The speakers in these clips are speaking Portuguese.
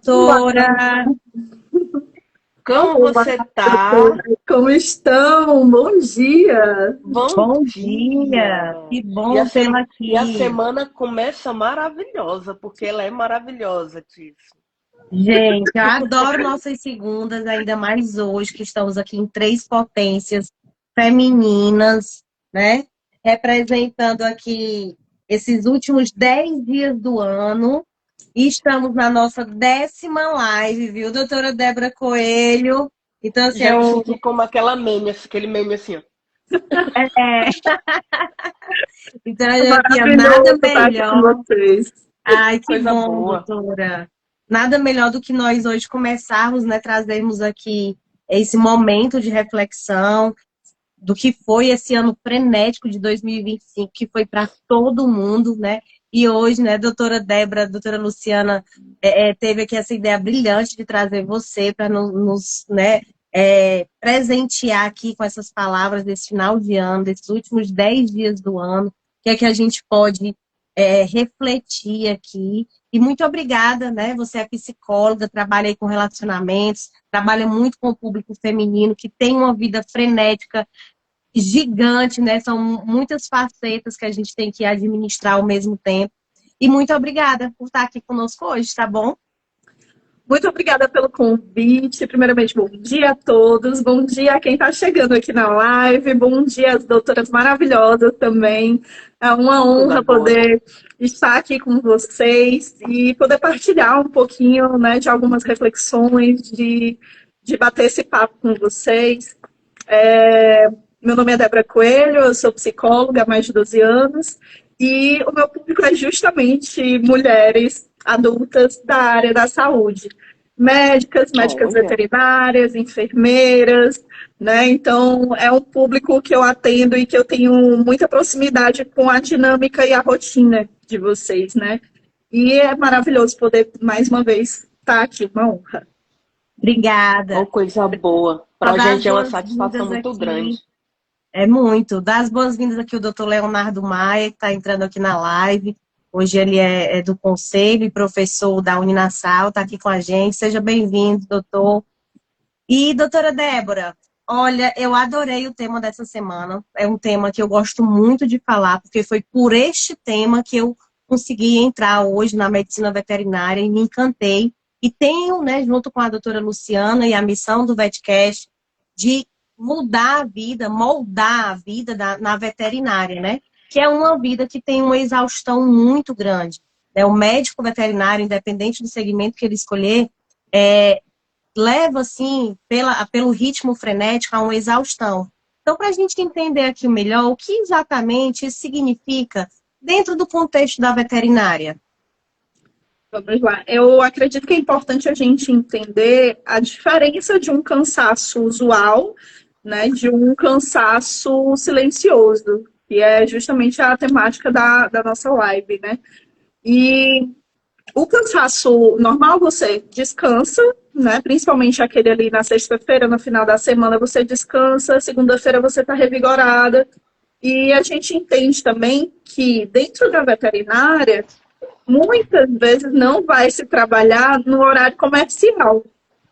Olá, Doutora, como olá, você tá? doutora. Como estão? Bom dia. Bom Bom dia! dia, que E a, bom tê-la sem- e a aqui. semana começa maravilhosa, porque ela é maravilhosa, Tício. Gente, eu adoro nossas segundas, ainda mais hoje, que estamos aqui em três potências femininas, né? Representando aqui esses últimos 10 dias do ano. E estamos na nossa 10ª live, viu, doutora Débora Coelho? Então, assim, Já me senti como aquela meme, aquele meme assim, ó. então, É aqui, ó, nada maravilhoso estar aqui com melhor. vocês. Ai, que Coisa bom, boa. doutora. Nada melhor do que nós hoje começarmos, né, trazermos aqui esse momento de reflexão do que foi esse ano frenético de 2025, que foi para todo mundo, né? E hoje, né, doutora Débora, doutora Luciana, teve aqui essa ideia brilhante de trazer você para né, presentear aqui com essas palavras desse final de ano, desses últimos 10 dias do ano, que é que a gente pode refletir aqui. E muito obrigada, né? Você é psicóloga, trabalha aí com relacionamentos, trabalha muito com o público feminino, que tem uma vida frenética, gigante, né? São muitas facetas que a gente tem que administrar ao mesmo tempo. E muito obrigada por estar aqui conosco hoje, tá bom? Muito obrigada pelo convite. Primeiramente, bom dia a todos. Bom dia a quem está chegando aqui na live. Bom dia às doutoras maravilhosas também. É uma Coisa honra boa. poder estar aqui com vocês e poder partilhar um pouquinho, né, de algumas reflexões, de bater esse papo com vocês. Meu nome é Débora Coelho, eu sou psicóloga há mais de 12 anos e o meu público é justamente mulheres adultas da área da saúde. Médicas, médicas Olha, veterinárias, enfermeiras, né? Então, é um público que eu atendo e que eu tenho muita proximidade com a dinâmica e a rotina de vocês, né? E é maravilhoso poder, mais uma vez, estar aqui, uma honra. oh, Obrigada. coisa boa. Só Pra dar as gente é uma satisfação boas-vindas muito grande. aqui. É muito. Dar as boas-vindas aqui o doutor Leonardo Maia, que está entrando aqui na live. Hoje ele é do conselho e professor da Uninasal, está aqui com a gente. Seja bem-vindo, doutor. E, doutora Débora, olha, eu adorei o tema dessa semana. É um tema que eu gosto muito de falar, porque foi por este tema que eu consegui entrar hoje na medicina veterinária e me encantei. E tenho, né, junto com a doutora Luciana e a missão do VetCast, de mudar a vida, moldar a vida na veterinária, né? Que é uma vida que tem uma exaustão muito grande. Né? O médico veterinário, independente do segmento que ele escolher, é, leva, assim, pelo ritmo frenético, a uma exaustão. Então, para a gente entender aqui melhor o que exatamente isso significa dentro do contexto da veterinária. Vamos lá. Eu acredito que é importante a gente entender a diferença de um cansaço usual, né, de um cansaço silencioso, que é justamente a temática da nossa live, né? E o cansaço normal, você descansa, né? Principalmente aquele ali na sexta-feira, no final da semana, você descansa, segunda-feira você está revigorada. E a gente entende também que dentro da veterinária, muitas vezes não vai se trabalhar no horário comercial,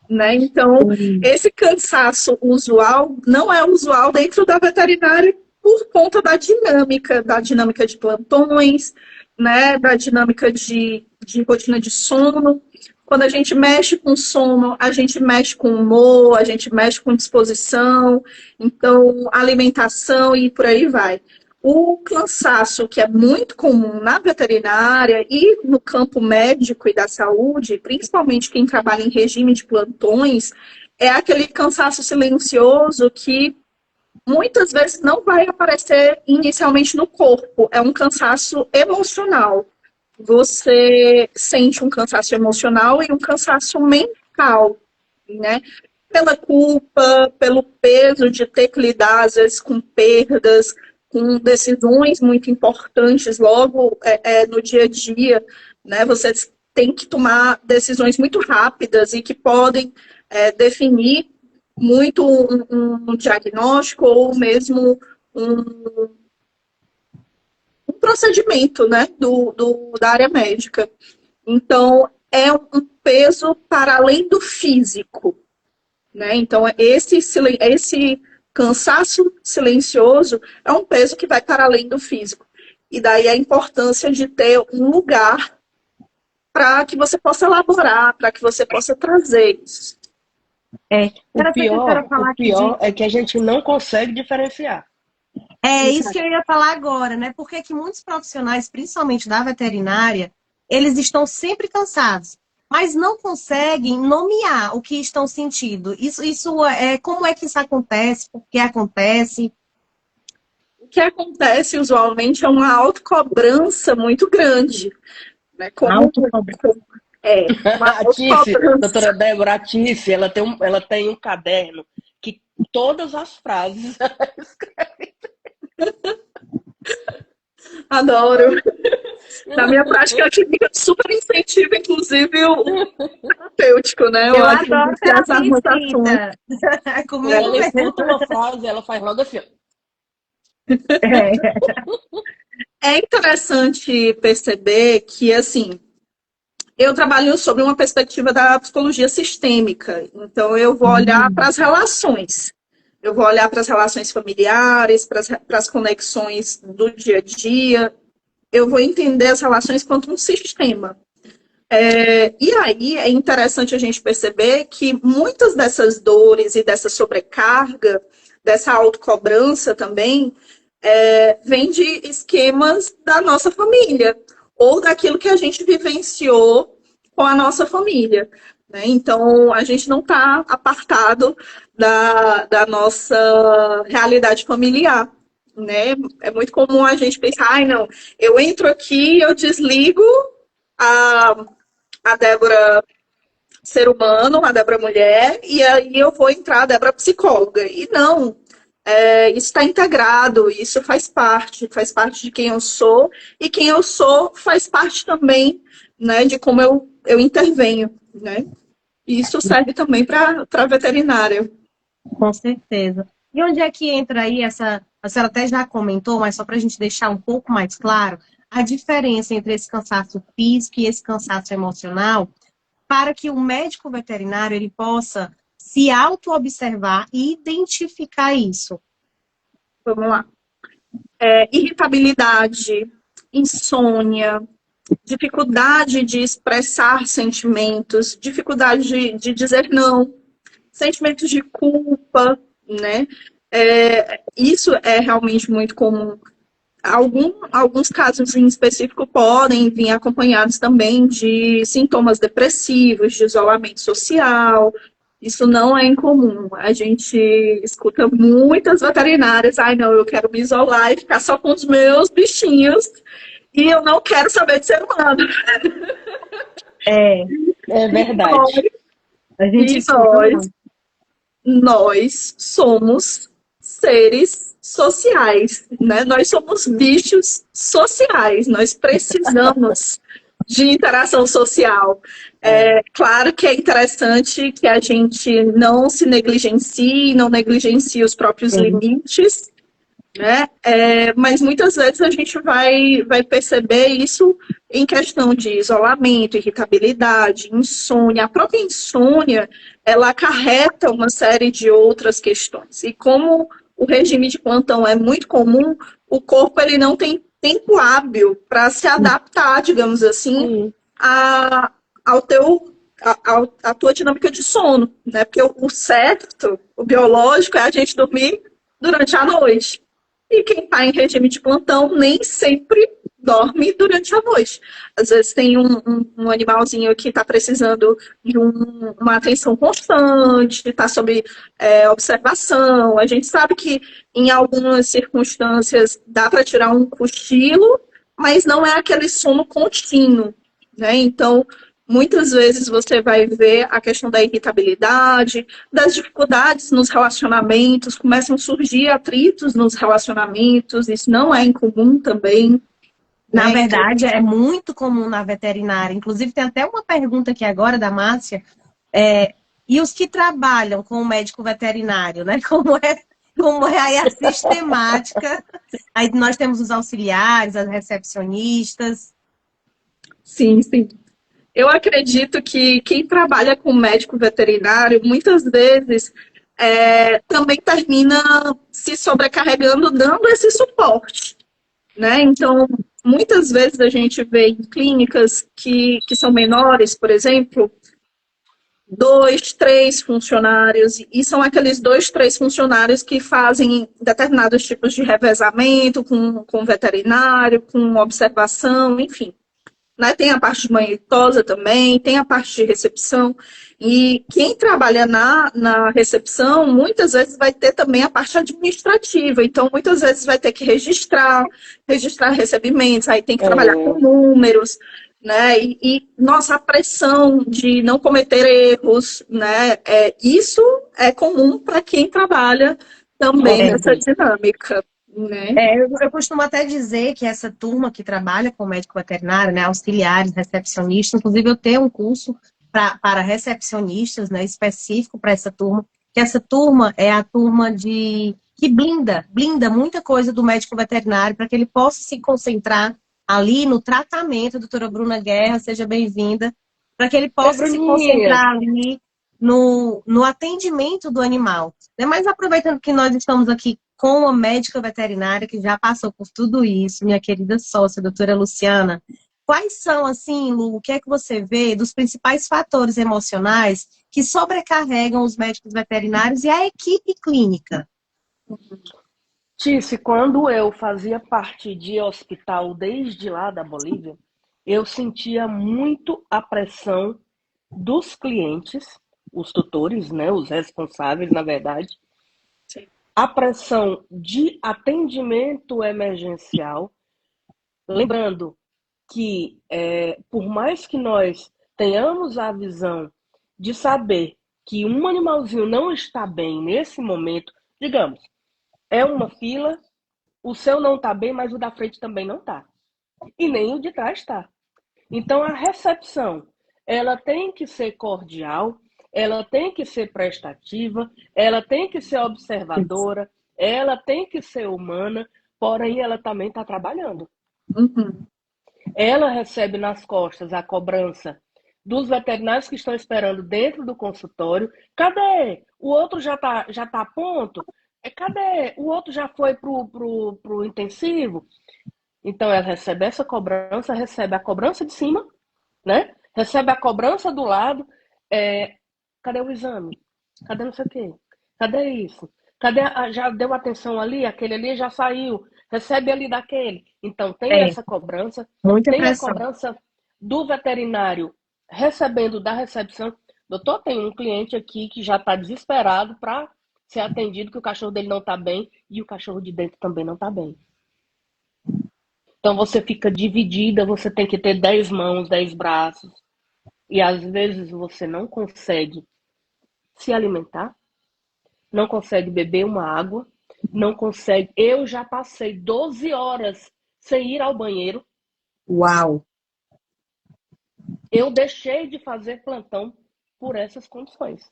né? Então, esse cansaço usual não é usual dentro da veterinária por conta da dinâmica de plantões, né? Da dinâmica de rotina de sono. Quando a gente mexe com sono, a gente mexe com humor, a gente mexe com disposição, então alimentação e por aí vai. O cansaço, que é muito comum na veterinária e no campo médico e da saúde, principalmente quem trabalha em regime de plantões, é aquele cansaço silencioso que muitas vezes não vai aparecer inicialmente no corpo, é um cansaço emocional. Você sente um cansaço emocional e um cansaço mental, né? Pela culpa, pelo peso de ter que lidar, às vezes, com perdas, com decisões muito importantes logo no dia a dia, né? Você tem que tomar decisões muito rápidas e que podem definir muito um diagnóstico ou mesmo um, um procedimento, né, da área médica. Então, é um peso para além do físico, né? Então, esse cansaço silencioso é um peso que vai para além do físico. E daí a importância de ter um lugar para que você possa elaborar, para que você possa trazer isso. O pior é que a gente não consegue diferenciar. É isso que eu ia falar agora, né? Porque que muitos profissionais, principalmente da veterinária, eles estão sempre cansados, mas não conseguem nomear o que estão sentindo. Como é que isso acontece? Por que acontece? O que acontece usualmente é uma autocobrança muito grande. Né? A Tice, doutora Débora, a Tice, ela tem um caderno que todas as frases ela escreve. Adoro. Na minha prática clínica, super incentivo, inclusive, o terapêutico, né? Eu adoro as anotações. Ela escuta uma frase, ela faz logo assim. É interessante perceber que, assim, eu trabalho sobre uma perspectiva da psicologia sistêmica. Então, eu vou olhar para as relações. Eu vou olhar para as relações familiares, para as conexões do dia a dia. Eu vou entender as relações quanto um sistema. E aí é interessante a gente perceber que muitas dessas dores e dessa sobrecarga, dessa autocobrança também, vem de esquemas da nossa família, ou daquilo que a gente vivenciou com a nossa família. Né? Então, a gente não está apartado da nossa realidade familiar. Né? É muito comum a gente pensar, não, eu entro aqui, eu desligo a Débora ser humano, a Débora mulher, e aí eu vou entrar a Débora psicóloga. E não, isso está integrado, isso faz parte de quem eu sou, e quem eu sou faz parte também, né, de como eu intervenho, né? E isso serve também para a veterinária. Com certeza. E onde é que entra aí a senhora até já comentou, mas só para a gente deixar um pouco mais claro, a diferença entre esse cansaço físico e esse cansaço emocional, para que o médico veterinário ele possa se auto-observar e identificar isso. Vamos lá. Irritabilidade, insônia, dificuldade de expressar sentimentos, dificuldade de dizer não, sentimentos de culpa, né? Isso é realmente muito comum. Alguns casos em específico podem vir acompanhados também de sintomas depressivos, de isolamento social. Isso não é incomum. A gente escuta muitas veterinárias, não, eu quero me isolar e ficar só com os meus bichinhos e eu não quero saber de ser humano. É verdade. Nós somos seres sociais, né? Nós somos bichos sociais, nós precisamos de interação social. Claro que é interessante que a gente não se negligencie, não negligencie os próprios limites, né? Mas muitas vezes a gente vai perceber isso em questão de isolamento, irritabilidade, insônia. A própria insônia, ela acarreta uma série de outras questões. E como o regime de plantão é muito comum, o corpo ele não tem tempo hábil para se adaptar, digamos assim, à tua dinâmica de sono, né? Porque o certo, o biológico, é a gente dormir durante a noite. E quem está em regime de plantão nem sempre dorme durante a noite. Às vezes tem um animalzinho que está precisando de uma atenção constante, está sob observação. A gente sabe que em algumas circunstâncias dá para tirar um cochilo, mas não é aquele sono contínuo, né? Então, muitas vezes você vai ver a questão da irritabilidade, das dificuldades nos relacionamentos, começam a surgir atritos nos relacionamentos, isso não é incomum também. Na verdade, é muito comum na veterinária. Inclusive, tem até uma pergunta aqui agora da Márcia. E os que trabalham com o médico veterinário, né? Como é aí a sistemática? Aí nós temos os auxiliares, as recepcionistas. Sim, sim. Eu acredito que quem trabalha com médico veterinário, muitas vezes, também termina se sobrecarregando, dando esse suporte, né? Então, muitas vezes a gente vê em clínicas que são menores, por exemplo, 2, 3 funcionários, e são aqueles 2, 3 funcionários que fazem determinados tipos de revezamento com o veterinário, com observação, enfim. Né? Tem a parte de manhã idosa também, tem a parte de recepção, e quem trabalha na recepção, muitas vezes vai ter também a parte administrativa, então muitas vezes vai ter que registrar recebimentos, aí tem que trabalhar com números, né? Nossa, a pressão de não cometer erros, né? Isso é comum para quem trabalha também nessa dinâmica. Né? Eu costumo até dizer que essa turma que trabalha com médico veterinário, né, auxiliares, recepcionistas, inclusive eu tenho um curso para recepcionistas, né, específico para essa turma, que essa turma é a turma que blinda muita coisa do médico veterinário para que ele possa se concentrar ali no tratamento. Doutora Bruna Guerra, seja bem-vinda, para que ele possa se concentrar ali no atendimento do animal. Mas aproveitando que nós estamos aqui com a médica veterinária que já passou por tudo isso, minha querida sócia, doutora Luciana, quais são, assim, Lu, o que é que você vê dos principais fatores emocionais que sobrecarregam os médicos veterinários e a equipe clínica? Tice, quando eu fazia parte de hospital desde lá da Bolívia, eu sentia muito a pressão dos clientes, os tutores, né, os responsáveis, na verdade, a pressão de atendimento emergencial, lembrando que, por mais que nós tenhamos a visão de saber que um animalzinho não está bem nesse momento, digamos, é uma fila, o seu não está bem, mas o da frente também não está. E nem o de trás está. Então, a recepção, ela tem que ser cordial, ela tem que ser prestativa, ela tem que ser observadora, ela tem que ser humana, porém ela também está trabalhando. Uhum. Ela recebe nas costas a cobrança dos veterinários que estão esperando dentro do consultório. Cadê? O outro já tá a ponto? Cadê? O outro já foi pro intensivo? Então ela recebe essa cobrança, recebe a cobrança de cima, né? Recebe a cobrança do lado. Cadê o exame? Cadê não sei o quê? Cadê isso? Cadê já deu atenção ali? Aquele ali já saiu. Recebe ali daquele. Então tem essa cobrança. Muita tem pressão. A cobrança do veterinário recebendo da recepção. Doutor, tem um cliente aqui que já está desesperado para ser atendido, que o cachorro dele não está bem e o cachorro de dentro também não está bem. Então você fica dividida, você tem que ter 10 mãos, 10 braços. E às vezes você não consegue se alimentar, não consegue beber uma água, não consegue. Eu já passei 12 horas sem ir ao banheiro. Uau! Eu deixei de fazer plantão por essas condições.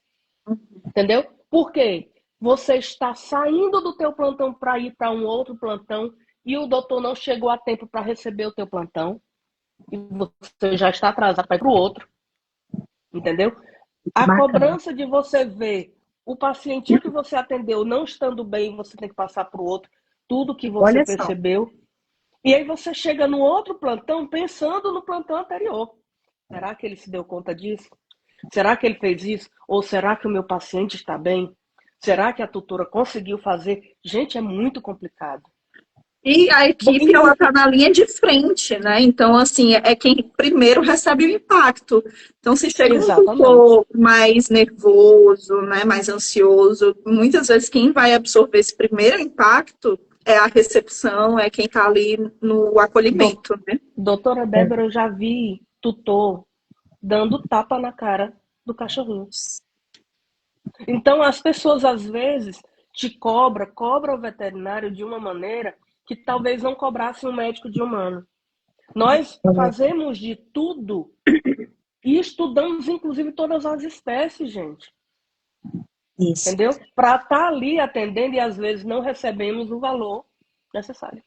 Entendeu? Por quê? Você está saindo do teu plantão para ir para um outro plantão e o doutor não chegou a tempo para receber o teu plantão e você já está atrasado para ir para o outro. Entendeu? A cobrança de você ver o paciente que você atendeu não estando bem, você tem que passar para o outro tudo que você percebeu. E aí você chega no outro plantão pensando no plantão anterior. Será que ele se deu conta disso? Será que ele fez isso? Ou será que o meu paciente está bem? Será que a tutora conseguiu fazer? Gente, é muito complicado. E a equipe, ela está na linha de frente, né? Então, assim, é quem primeiro recebe o impacto. Então, se chega um tutor mais nervoso, né, mais ansioso, muitas vezes quem vai absorver esse primeiro impacto é a recepção, é quem está ali no acolhimento, né? Doutora Débora, eu já vi tutor dando tapa na cara do cachorrinho. Então, as pessoas, às vezes, te cobra o veterinário de uma maneira que talvez não cobrasse um médico de humano. Nós fazemos de tudo e estudamos, inclusive, todas as espécies, gente. Isso. Entendeu? Para estar ali atendendo e, às vezes, não recebemos o valor necessário.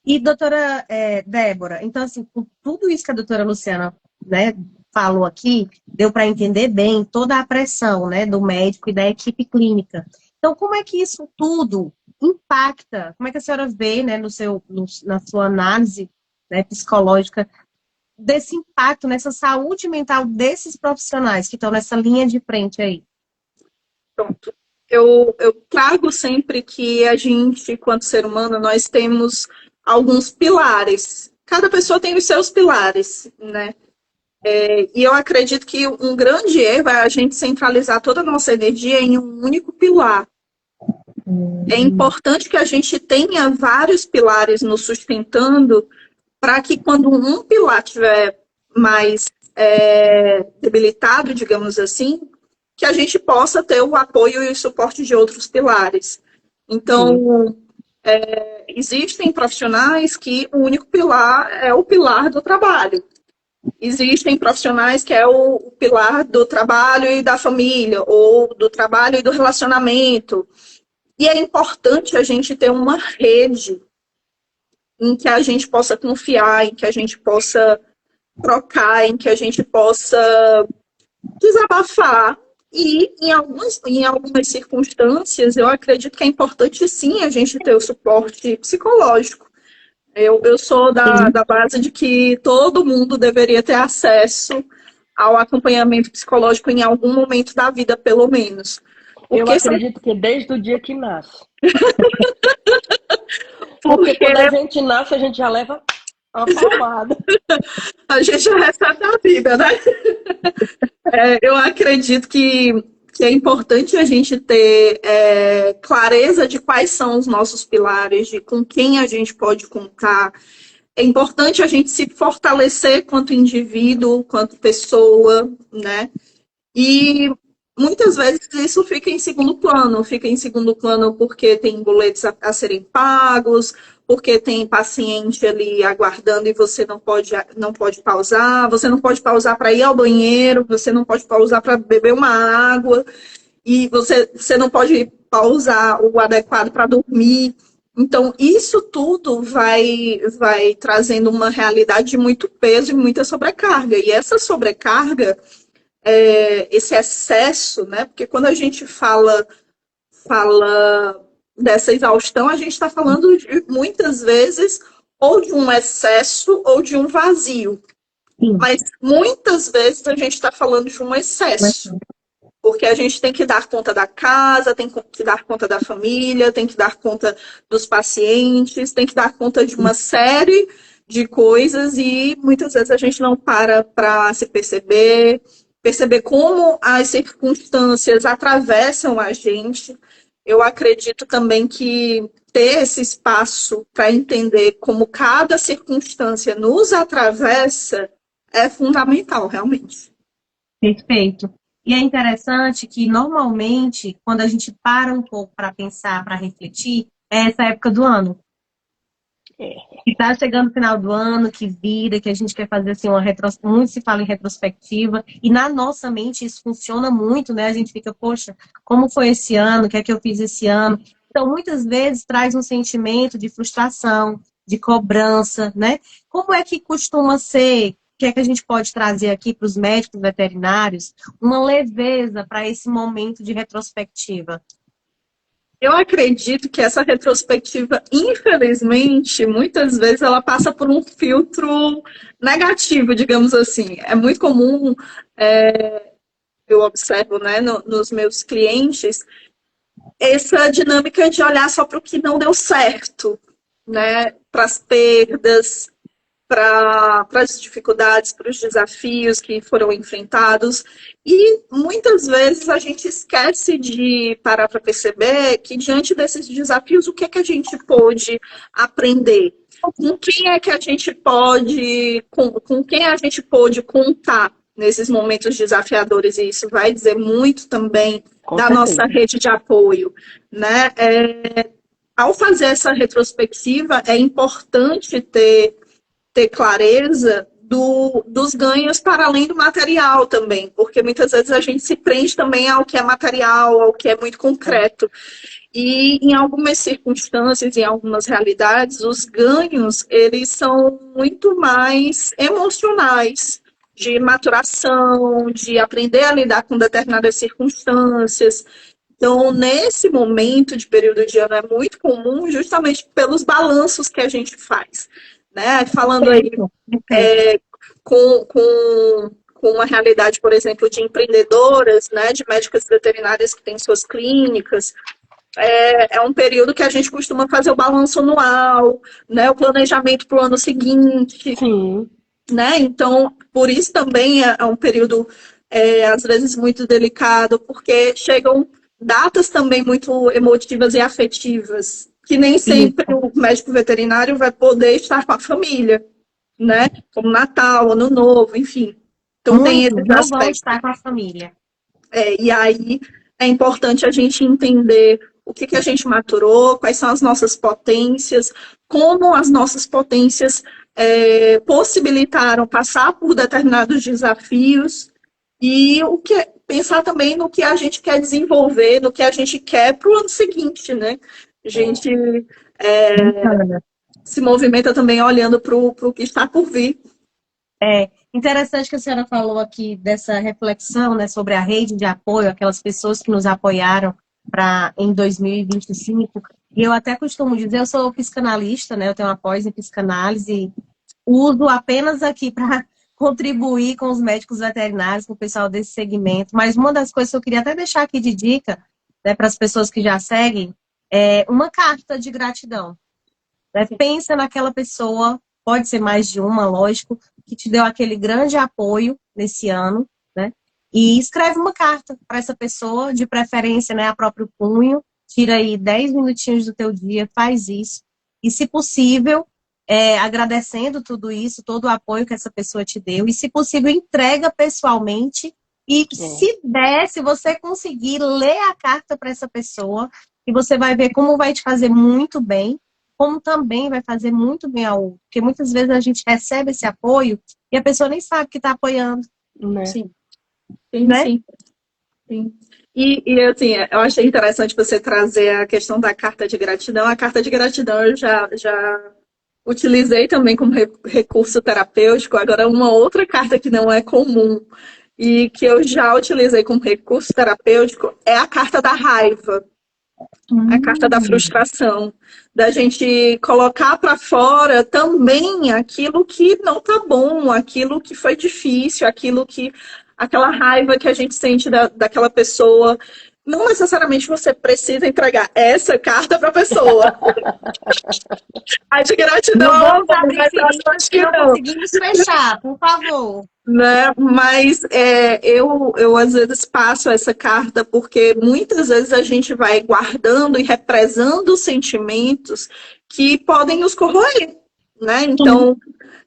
E, doutora Débora, então, assim, com tudo isso que a doutora Luciana né, falou aqui, deu para entender bem toda a pressão, né, do médico e da equipe clínica. Então, como é que isso tudo impacta? Como é que a senhora vê, né, na sua análise, né, psicológica, desse impacto nessa saúde mental desses profissionais que estão nessa linha de frente aí? Pronto. Eu trago sempre que a gente, enquanto ser humano, nós temos alguns pilares. Cada pessoa tem os seus pilares, né? E eu acredito que um grande erro é a gente centralizar toda a nossa energia em um único pilar. É importante que a gente tenha vários pilares nos sustentando para que quando um pilar estiver mais debilitado, digamos assim, que a gente possa ter o apoio e o suporte de outros pilares. Então, existem profissionais que o único pilar é o pilar do trabalho. Existem profissionais que é o pilar do trabalho e da família, ou do trabalho e do relacionamento. E é importante a gente ter uma rede em que a gente possa confiar, em que a gente possa trocar, em que a gente possa desabafar. E em algumas circunstâncias, eu acredito que é importante sim a gente ter o suporte psicológico. Eu sou da base de que todo mundo deveria ter acesso ao acompanhamento psicológico em algum momento da vida, pelo menos. Eu acredito que desde o dia que nasce. Porque quando a gente nasce, a gente já leva uma palmada. A gente já recebe a vida, né? Eu acredito que é importante a gente ter clareza de quais são os nossos pilares, de com quem a gente pode contar. É importante a gente se fortalecer quanto indivíduo, quanto pessoa, né? E muitas vezes isso fica em segundo plano porque tem boletos a serem pagos, porque tem paciente ali aguardando e você não pode pausar, você não pode pausar para ir ao banheiro, você não pode pausar para beber uma água, e você não pode pausar o adequado para dormir. Então, isso tudo vai trazendo uma realidade de muito peso e muita sobrecarga. E essa sobrecarga, esse excesso, né? Porque quando a gente fala dessa exaustão, a gente está falando muitas vezes ou de um excesso ou de um vazio. Sim. Mas muitas vezes a gente está falando de um excesso. Porque a gente tem que dar conta da casa, tem que dar conta da família, tem que dar conta dos pacientes, tem que dar conta de uma série de coisas e muitas vezes a gente não para se perceber como as circunstâncias atravessam a gente. Eu acredito também que ter esse espaço para entender como cada circunstância nos atravessa é fundamental, realmente. Perfeito. E é interessante que, normalmente, quando a gente para um pouco para pensar, para refletir, é essa época do ano. Que está chegando o final do ano, que vira, que a gente quer fazer assim, muito se fala em retrospectiva, e na nossa mente isso funciona muito, né? A gente fica, poxa, como foi esse ano? O que é que eu fiz esse ano? Então, muitas vezes traz um sentimento de frustração, de cobrança, né? Como é que costuma ser? O que é que a gente pode trazer aqui para os médicos veterinários? Uma leveza para esse momento de retrospectiva. Eu acredito que essa retrospectiva, infelizmente, muitas vezes ela passa por um filtro negativo, digamos assim. É muito comum, eu observo, né, nos meus clientes, essa dinâmica de olhar só para o que não deu certo, né, para as perdas, para as dificuldades, para os desafios que foram enfrentados. E muitas vezes a gente esquece de parar para perceber que diante desses desafios, o que é que a gente pôde aprender? Com quem é que a gente pode, com quem a gente pôde contar nesses momentos desafiadores? E isso vai dizer muito também da nossa rede de apoio, né? Ao fazer essa retrospectiva, é importante ter clareza dos ganhos para além do material também, porque muitas vezes a gente se prende também ao que é material, ao que é muito concreto. E em algumas circunstâncias, em algumas realidades, os ganhos, eles são muito mais emocionais de maturação, de aprender a lidar com determinadas circunstâncias. Então, nesse momento de período de ano, é muito comum justamente pelos balanços que a gente faz, né? Falando aí com uma realidade, por exemplo, de empreendedoras, né, de médicas veterinárias que têm suas clínicas, é um período que a gente costuma fazer o balanço anual, né, o planejamento para o ano seguinte. Sim. Né? Então, por isso também é um período, às vezes, muito delicado, porque chegam datas também muito emotivas e afetivas, que nem sempre o médico veterinário vai poder estar com a família, né? Como Natal, Ano Novo, enfim. Então, tem esses não aspectos. vão estar com a família. E aí é importante a gente entender o que a gente maturou, quais são as nossas potências, como as nossas potências possibilitaram passar por determinados desafios e pensar também no que a gente quer desenvolver, no que a gente quer para o ano seguinte, né? A gente se movimenta também olhando para o que está por vir. É interessante que a senhora falou aqui dessa reflexão, né, sobre a rede de apoio, aquelas pessoas que nos apoiaram em 2025. E eu até costumo dizer, eu sou psicanalista, né, eu tenho uma pós em psicanálise, uso apenas aqui para contribuir com os médicos veterinários, com o pessoal desse segmento. Mas uma das coisas que eu queria até deixar aqui de dica, né, para as pessoas que já seguem, é uma carta de gratidão. Né? Pensa naquela pessoa, pode ser mais de uma, lógico, que te deu aquele grande apoio nesse ano, né? E escreve uma carta para essa pessoa, de preferência, né, a próprio punho, tira aí 10 minutinhos do teu dia, faz isso. E, se possível, agradecendo tudo isso, todo o apoio que essa pessoa te deu, e, se possível, entrega pessoalmente. E se você conseguir ler a carta para essa pessoa, e você vai ver como vai te fazer muito bem, como também vai fazer muito bem ao outro. Porque muitas vezes a gente recebe esse apoio e a pessoa nem sabe que está apoiando. Né? Sim. Né? Sim. E assim, eu achei interessante você trazer a questão da carta de gratidão. A carta de gratidão eu já utilizei também como recurso terapêutico. Agora, uma outra carta que não é comum e que eu já utilizei como recurso terapêutico é a carta da raiva. A carta da frustração, da gente colocar para fora também aquilo que não tá bom, aquilo que foi difícil, aquela raiva que a gente sente daquela pessoa. Não necessariamente você precisa entregar essa carta para a pessoa. A de gratidão, não vamos abrir mas eu acho que não não. conseguimos fechar, por favor. Né? Mas eu às vezes passo essa carta porque muitas vezes a gente vai guardando e represando sentimentos que podem nos corroer, né? Então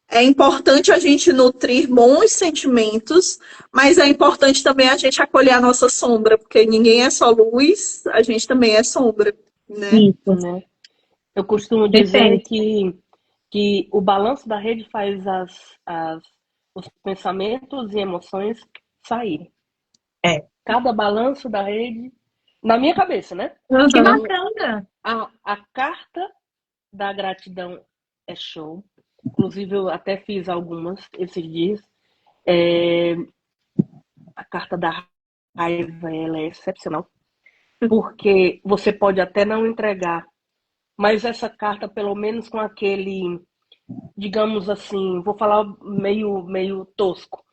é importante a gente nutrir bons sentimentos, mas é importante também a gente acolher a nossa sombra, porque ninguém é só luz, a gente também é sombra, né? Isso. Né? Eu costumo dizer que o balanço da rede faz os pensamentos e emoções saírem. Cada balanço da rede, na minha cabeça, né? Que bacana! A carta da gratidão é show. Inclusive, eu até fiz algumas esses dias. A carta da raiva, ela é excepcional. Porque você pode até não entregar, mas essa carta, pelo menos com aquele, digamos assim, vou falar meio tosco,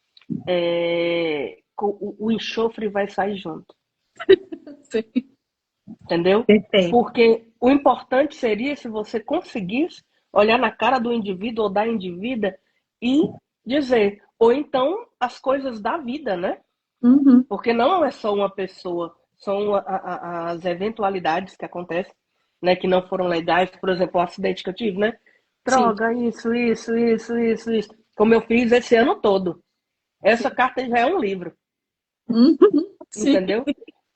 o enxofre vai sair junto. Sim. Entendeu? Perfeito. Porque o importante seria se você conseguisse olhar na cara do indivíduo ou da indivídua e dizer, ou então as coisas da vida, né? Uhum. Porque não é só uma pessoa, são as eventualidades que acontecem, né, que não foram legais, por exemplo, o acidente que eu tive, né? Droga, isso. Como eu fiz esse ano todo. Essa carta já é um livro. Uhum. Entendeu?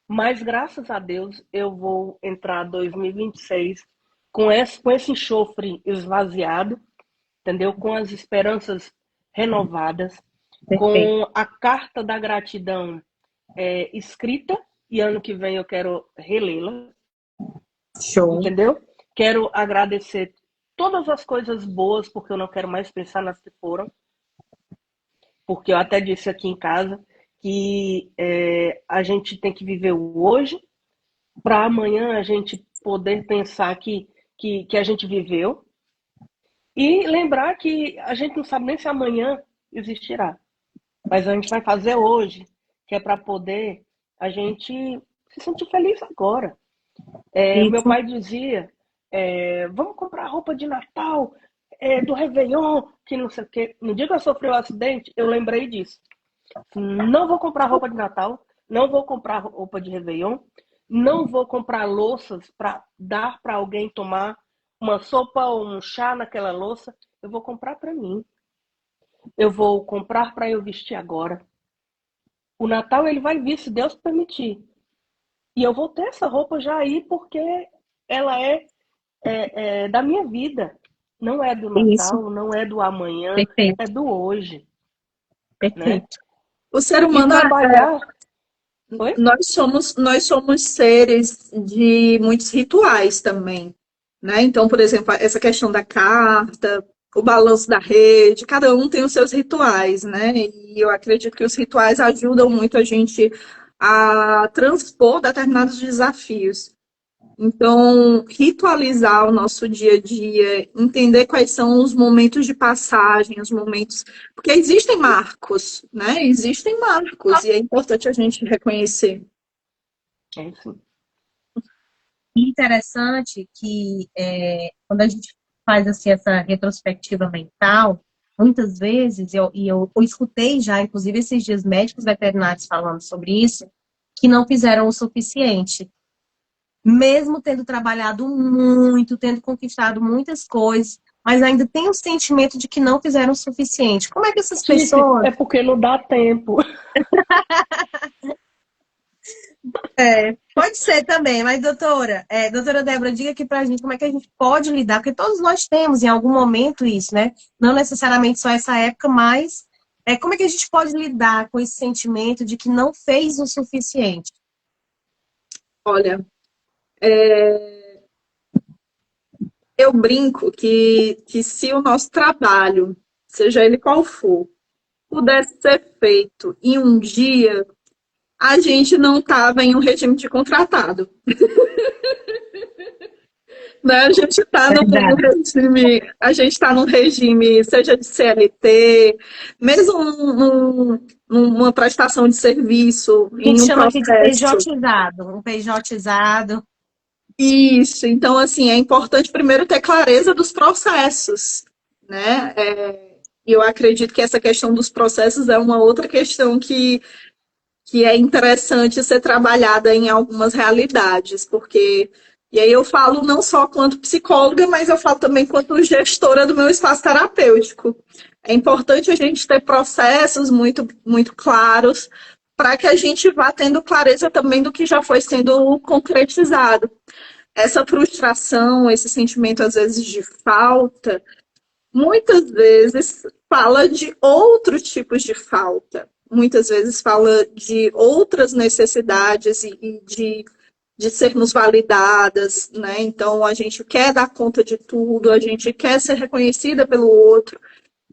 Mas, graças a Deus, eu vou entrar 2026 com esse enxofre esvaziado, entendeu? Com as esperanças renovadas, com a carta da gratidão escrita, e ano que vem eu quero relê-la. Show. Entendeu? Quero agradecer todas as coisas boas, porque eu não quero mais pensar nas que foram. porque eu até disse aqui em casa que a gente tem que viver o hoje para amanhã a gente poder pensar que a gente viveu e lembrar que a gente não sabe nem se amanhã existirá, mas a gente vai fazer hoje, que é para poder a gente se sentir feliz agora. Meu pai dizia, vamos comprar roupa de Natal, do Réveillon, que não sei o quê. No dia que eu sofri o acidente, eu lembrei disso. Não vou comprar roupa de Natal, não vou comprar roupa de Réveillon, não vou comprar louças para dar para alguém tomar uma sopa ou um chá naquela louça. Eu vou comprar para mim. Eu vou comprar para eu vestir agora. O Natal ele vai vir, se Deus permitir. E eu vou ter essa roupa já aí porque ela é da minha vida. Não é do Natal, Isso. não é do amanhã, Perfeito. é do hoje. Perfeito. Né? O ser E humano trabalhar... Oi? nós somos seres de muitos rituais também, né? Então, por exemplo, essa questão da carta, o balanço da rede, cada um tem os seus rituais, né? E eu acredito que os rituais ajudam muito a gente a transpor determinados desafios. Então, ritualizar o nosso dia a dia, entender quais são os momentos de passagem, os momentos. Porque existem marcos, né? Existem marcos, e é importante a gente reconhecer. É isso. Interessante que quando a gente faz assim, essa retrospectiva mental, muitas vezes, eu escutei já, inclusive esses dias, médicos veterinários falando sobre isso, que não fizeram o suficiente. Mesmo tendo trabalhado muito, tendo conquistado muitas coisas, mas ainda tem o sentimento de que não fizeram o suficiente. Como é que essas pessoas... É porque não dá tempo. Pode ser também, mas doutora Débora, diga aqui pra gente como é que a gente pode lidar, porque todos nós temos em algum momento isso, né? Não necessariamente só essa época, mas como é que a gente pode lidar com esse sentimento de que não fez o suficiente? Olha, eu brinco que se o nosso trabalho, seja ele qual for, pudesse ser feito em um dia, a gente não estava em um regime de contratado. Né? A gente está num regime, seja de CLT, mesmo numa prestação de serviço, A gente em um chama aqui de processo. um PJizado. Isso, então, assim, é importante primeiro ter clareza dos processos, né? E eu acredito que essa questão dos processos é uma outra questão que é interessante ser trabalhada em algumas realidades, porque, e aí eu falo não só quanto psicóloga, mas eu falo também quanto gestora do meu espaço terapêutico. É importante a gente ter processos muito, muito claros para que a gente vá tendo clareza também do que já foi sendo concretizado. Essa frustração, esse sentimento, às vezes, de falta, muitas vezes fala de outros tipos de falta. Muitas vezes fala de outras necessidades e de sermos validadas, né? Então, a gente quer dar conta de tudo, a gente quer ser reconhecida pelo outro.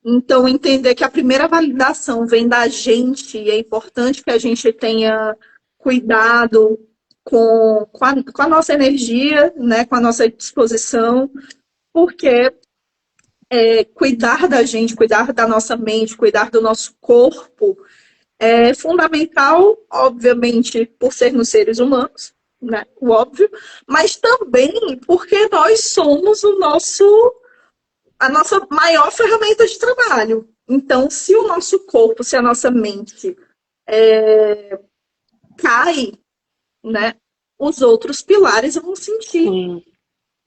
Então, entender que a primeira validação vem da gente e é importante que a gente tenha cuidado com a nossa energia, né? Com a nossa disposição, porque cuidar da gente, cuidar da nossa mente, cuidar do nosso corpo é fundamental, obviamente, por sermos seres humanos, né? O óbvio, mas também porque nós somos a nossa maior ferramenta de trabalho. Então, se o nosso corpo, se a nossa mente cai, né, os outros pilares vão sentir. Sim,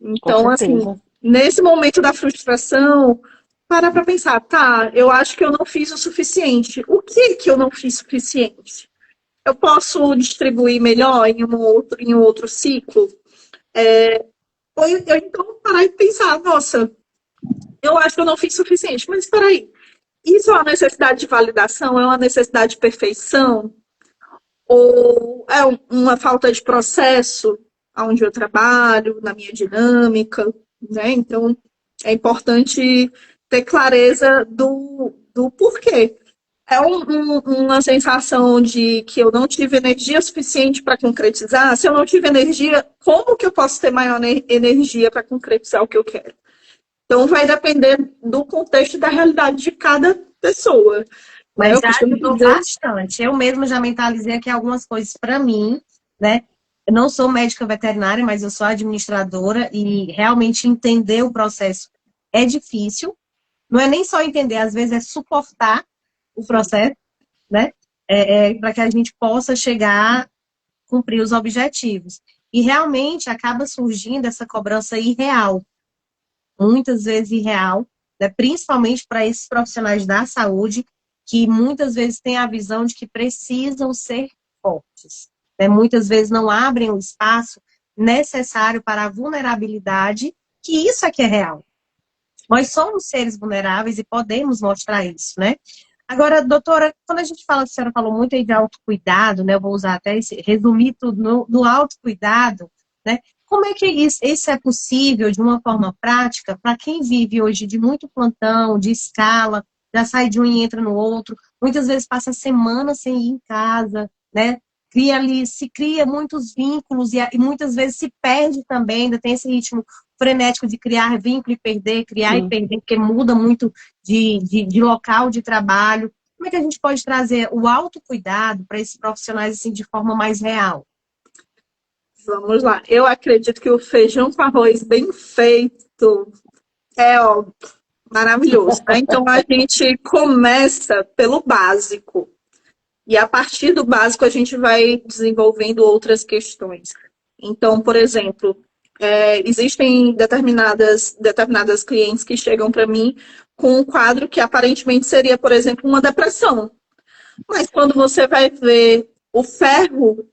então, assim, nesse momento da frustração, para pensar, tá, eu acho que eu não fiz o suficiente. O que eu não fiz suficiente? Eu posso distribuir melhor em um outro ciclo? Ou eu então parar e pensar, nossa, eu acho que eu não fiz suficiente, mas espera aí, isso é uma necessidade de validação? É uma necessidade de perfeição? Ou é uma falta de processo onde eu trabalho, na minha dinâmica, né? Então, é importante ter clareza do porquê. É uma sensação de que eu não tive energia suficiente para concretizar. Se eu não tive energia, como que eu posso ter maior energia para concretizar o que eu quero? Então, vai depender do contexto e da realidade de cada pessoa. Né? Mas Eu já costumo ajudou dizer. bastante. Eu mesma já mentalizei aqui algumas coisas para mim, né? Eu não sou médica veterinária, mas eu sou administradora e realmente entender o processo é difícil. Não é nem só entender, às vezes é suportar o processo, né? Para que a gente possa chegar, cumprir os objetivos. E realmente acaba surgindo essa cobrança irreal, muitas vezes irreal, né? Principalmente para esses profissionais da saúde, que muitas vezes têm a visão de que precisam ser fortes, né? Muitas vezes não abrem o espaço necessário para a vulnerabilidade, que isso aqui é real. Nós somos seres vulneráveis e podemos mostrar isso, né? Agora, doutora, quando a gente fala, a senhora falou muito aí de autocuidado, né? Eu vou usar até resumir tudo no autocuidado, né? Como é que isso é possível de uma forma prática para quem vive hoje de muito plantão, de escala, já sai de um e entra no outro, muitas vezes passa semanas sem ir em casa, né? Se cria muitos vínculos e muitas vezes se perde também, ainda tem esse ritmo frenético de criar vínculo e perder, criar e perder, porque muda muito de local de trabalho. Como é que a gente pode trazer o autocuidado para esses profissionais assim, de forma mais real? Vamos lá. Eu acredito que o feijão com arroz bem feito é, ó, maravilhoso. Né? Então, a gente começa pelo básico. E a partir do básico, a gente vai desenvolvendo outras questões. Então, por exemplo, existem determinadas clientes que chegam para mim com um quadro que aparentemente seria, por exemplo, uma depressão. Mas quando você vai ver o ferro,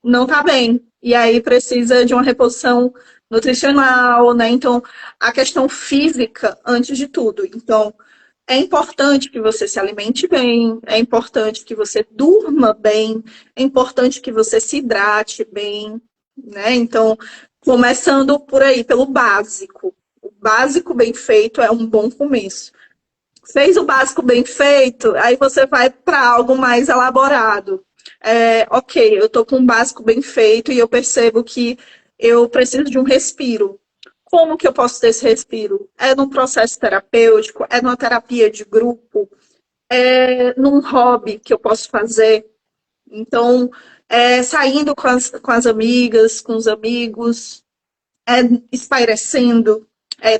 não está bem. E aí precisa de uma reposição nutricional, né? Então, a questão física antes de tudo. Então, é importante que você se alimente bem, é importante que você durma bem, é importante que você se hidrate bem, né? Então, começando por aí, pelo básico. O básico bem feito é um bom começo. Fez o básico bem feito, aí você vai para algo mais elaborado. Ok, eu estou com um básico bem feito e eu percebo que eu preciso de um respiro. Como que eu posso ter esse respiro? É num processo terapêutico? É numa terapia de grupo? É num hobby que eu posso fazer? Então, saindo com as amigas, com os amigos, espairecendo,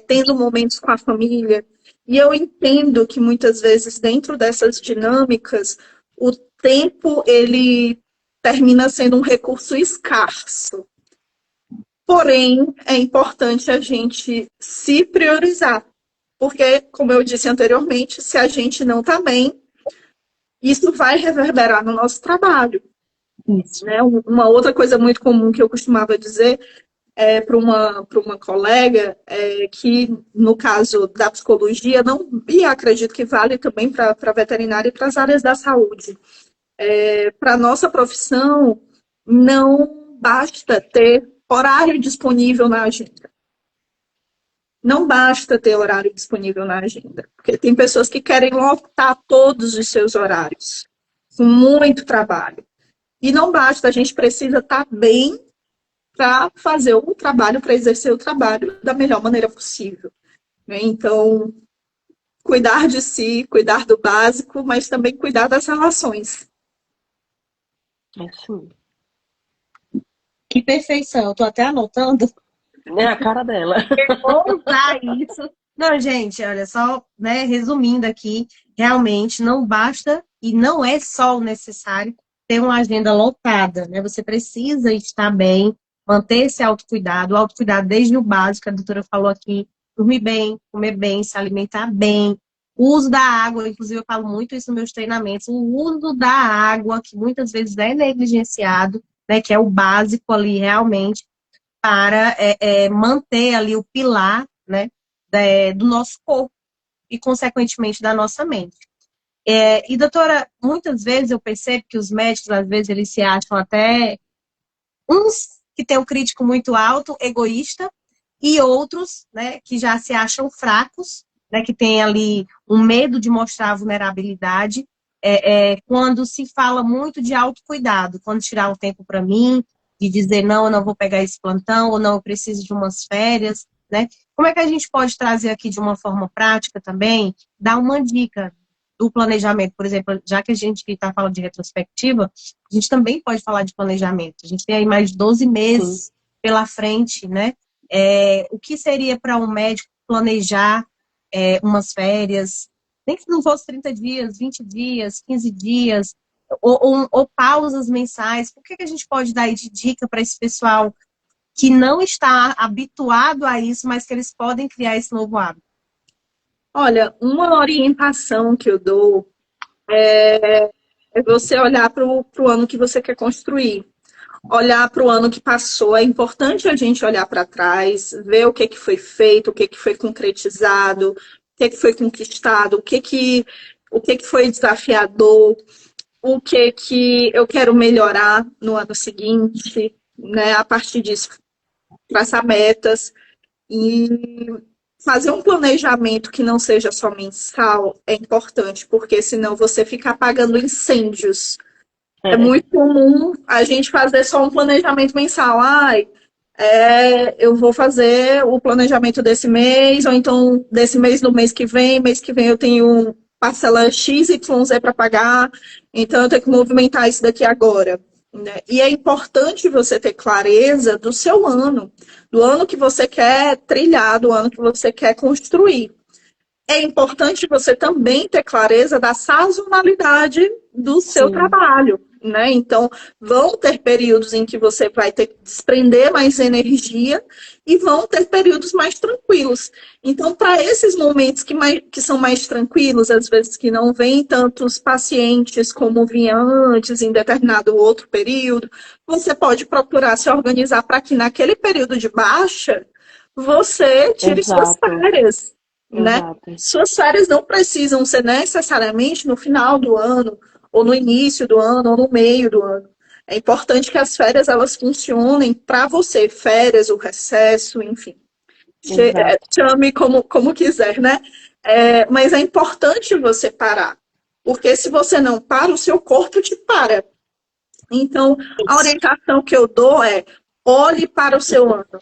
tendo momentos com a família. E eu entendo que muitas vezes dentro dessas dinâmicas, o tempo ele termina sendo um recurso escasso. Porém, é importante a gente se priorizar. Porque, como eu disse anteriormente, se a gente não está bem, isso vai reverberar no nosso trabalho. Isso. Né? Uma outra coisa muito comum que eu costumava dizer para uma colega que, no caso da psicologia, não, e acredito que vale também para a veterinária e para as áreas da saúde. Para a nossa profissão, não basta ter horário disponível na agenda. Não basta ter horário disponível na agenda, porque tem pessoas que querem lotar todos os seus horários, com muito trabalho. E não basta, a gente precisa estar bem para fazer o trabalho, para exercer o trabalho da melhor maneira possível. Então, cuidar de si, cuidar do básico, mas também cuidar das relações. Sim. Que perfeição, eu tô até anotando. É a cara dela. Eu vou usar isso. Não, gente, olha só, né, resumindo aqui, realmente não basta e não é só o necessário ter uma agenda lotada, né? Você precisa estar bem, manter esse autocuidado, o autocuidado desde o básico, a doutora falou aqui, dormir bem, comer bem, se alimentar bem, o uso da água, inclusive eu falo muito isso nos meus treinamentos, o uso da água, que muitas vezes é negligenciado, né, que é o básico ali realmente, para manter ali o pilar, né, do nosso corpo e, consequentemente, da nossa mente. E, doutora, muitas vezes eu percebo que os médicos, às vezes, eles se acham até uns que têm um crítico muito alto, egoísta, e outros, né, que já se acham fracos, né, que têm ali um medo de mostrar a vulnerabilidade. quando se fala muito de autocuidado, quando tirar um tempo para mim, de dizer, não, eu não vou pegar esse plantão, ou não, eu preciso de umas férias, né? Como é que a gente pode trazer aqui de uma forma prática também, dar uma dica do planejamento, por exemplo, já que a gente está falando de retrospectiva, a gente também pode falar de planejamento. A gente tem aí mais de 12 meses Sim. pela frente, né? O que seria para um médico planejar umas férias, nem que não fosse 30 dias, 20 dias, 15 dias, ou pausas mensais? O que a gente pode dar aí de dica para esse pessoal que não está habituado a isso, mas que eles podem criar esse novo hábito? Olha, uma orientação que eu dou é você olhar para o ano que você quer construir. Olhar para o ano que passou. É importante a gente olhar para trás, ver o que foi feito, o que foi concretizado, o que foi conquistado, o que foi desafiador, o que eu quero melhorar no ano seguinte, né? A partir disso, traçar metas e fazer um planejamento que não seja só mensal é importante, porque senão você fica apagando incêndios. É muito comum a gente fazer só um planejamento mensal. Ai, eu vou fazer o planejamento desse mês, ou então desse mês no mês que vem eu tenho parcela X, Y, Z para pagar, então eu tenho que movimentar isso daqui agora. Né? E é importante você ter clareza do seu ano, do ano que você quer trilhar, do ano que você quer construir. É importante você também ter clareza da sazonalidade do seu Sim. trabalho, né? Então, vão ter períodos em que você vai ter que desprender mais energia e vão ter períodos mais tranquilos. Então, para esses momentos que são mais tranquilos, às vezes que não vêm tantos pacientes como vinha antes, em determinado outro período, você pode procurar se organizar para que naquele período de baixa, você tire suas Exato. férias. Né? Exato. Suas férias não precisam ser necessariamente no final do ano, ou no início do ano, ou no meio do ano. É importante que as férias elas funcionem para você, férias, o recesso, enfim. Exato. Chame como quiser, né? Mas é importante você parar, porque se você não para, o seu corpo te para. Então, a orientação que eu dou é olhe para o seu ano.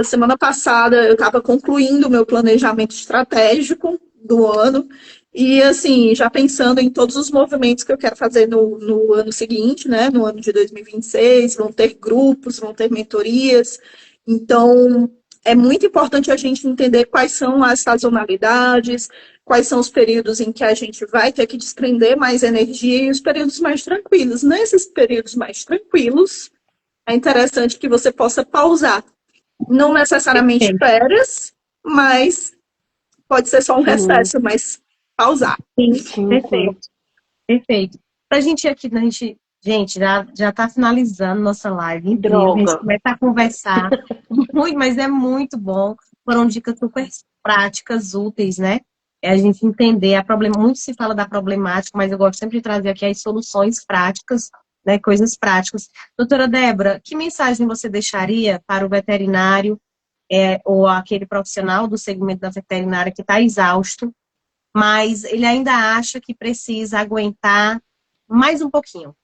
Semana passada, eu estava concluindo o meu planejamento estratégico do ano e, assim, já pensando em todos os movimentos que eu quero fazer no ano seguinte, né, no ano de 2026, vão ter grupos, vão ter mentorias, então é muito importante a gente entender quais são as sazonalidades, quais são os períodos em que a gente vai ter que desprender mais energia e os períodos mais tranquilos. Nesses períodos mais tranquilos, é interessante que você possa pausar. Não necessariamente férias, mas pode ser só um recesso, mas pausar. Sim, Perfeito. sim. Perfeito. Pra gente aqui, gente, já tá finalizando nossa live. Incrível. Droga. A gente começa a conversar. Muito, mas é muito bom. Foram dicas super práticas, úteis, né? A gente entender muito se fala da problemática, mas eu gosto sempre de trazer aqui as soluções práticas, né? Coisas práticas. Doutora Débora, que mensagem você deixaria para o veterinário ou aquele profissional do segmento da veterinária que está exausto, mas ele ainda acha que precisa aguentar mais um pouquinho?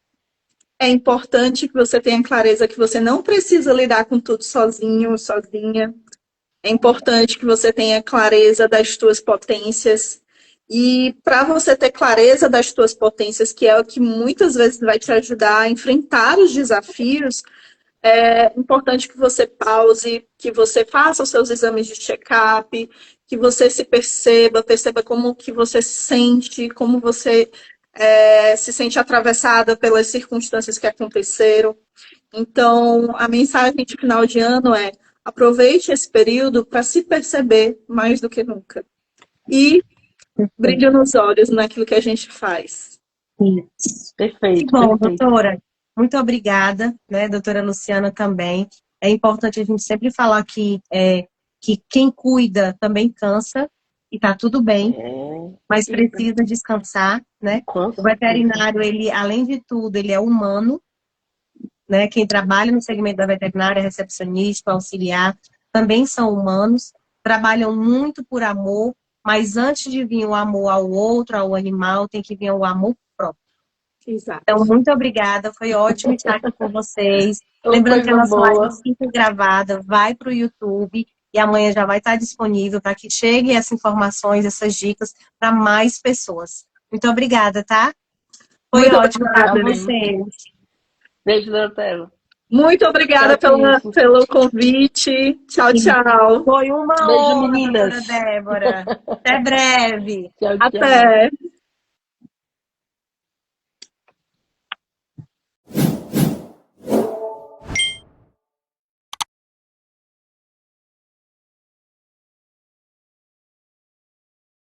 É importante que você tenha clareza que você não precisa lidar com tudo sozinho, sozinha. É importante que você tenha clareza das suas potências. E para você ter clareza das suas potências, que é o que muitas vezes vai te ajudar a enfrentar os desafios, é importante que você pause, que você faça os seus exames de check-up, que você se perceba como que você se sente, como você se sente atravessada pelas circunstâncias que aconteceram. Então, a mensagem de final de ano é: aproveite esse período para se perceber mais do que nunca. E brilhe nos olhos naquilo que a gente faz. Isso. Perfeito. Bom, Perfeito. doutora, muito obrigada, né? Doutora Luciana também. É importante a gente sempre falar que quem cuida também cansa, e tá tudo bem, mas precisa descansar, né? O veterinário, ele, além de tudo, ele é humano, né? Quem trabalha no segmento da veterinária, recepcionista, auxiliar, também são humanos, trabalham muito por amor, mas antes de vir o amor ao outro, ao animal, tem que vir o amor próprio. Exato. Então, muito obrigada, foi ótimo estar aqui com vocês. Uma Lembrando que a coisa nossa boa. live fica gravada, vai para o YouTube e amanhã já vai estar disponível para que cheguem essas informações, essas dicas para mais pessoas. Muito obrigada, tá? Foi Muito ótimo estar com obrigada. vocês. Beijo, Donatello. Muito obrigada pelo convite. Tchau, tchau. Foi uma Beijo, honra, meninas. doutora Débora. Até breve. Tchau, tchau. Até.